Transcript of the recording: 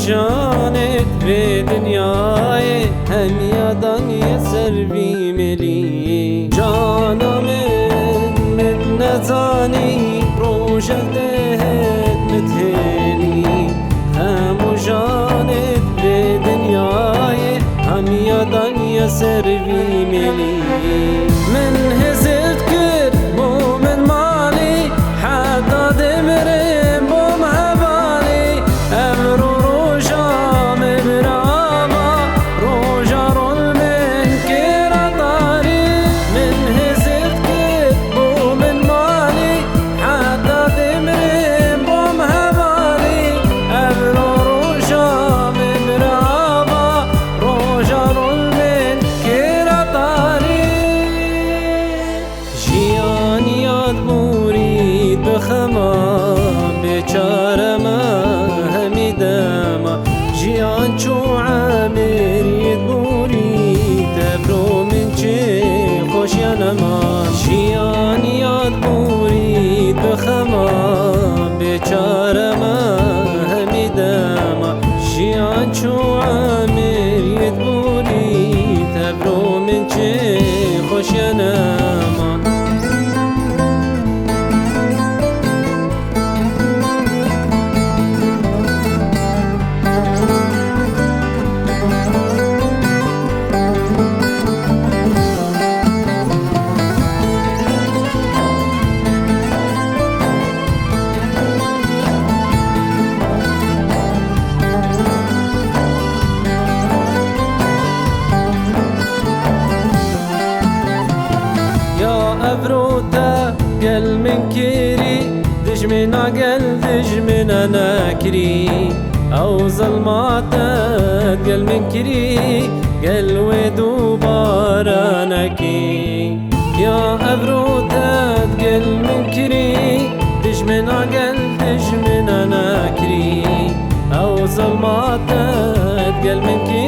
جانت في دنیای هم یادان یسر بیملی جانا من نزانی روشت دهت متهلی هم جانت في دنیای هم یادان یسر بیملی من هزت کرد بو من مالی حتی دمرم بو مهبالی امرو روژا مبرابا روژا رول من كيرا طاري من هزت كت بو من مالي حتى دمرم بو مهبالي امرو روژا مبرابا روژا رول من كيرا طاري جيان ياد مريد بخما بچاره ما همی دما جیان چو عامرید بوری تبرو من چه خوشیانما جیان یاد بورید بخما بچاره ما همی دما جیان چو عامرید بوری تبرو من چه خوشیانما أبروتا قل من كيري دجمنا قل دجمنا ناكري أو ظلماتا قل من كيري قل ودو بارانكي يا أبروتا قل من كيري دجمنا قل دجمنا ناكري أو ظلماتا قل من كيري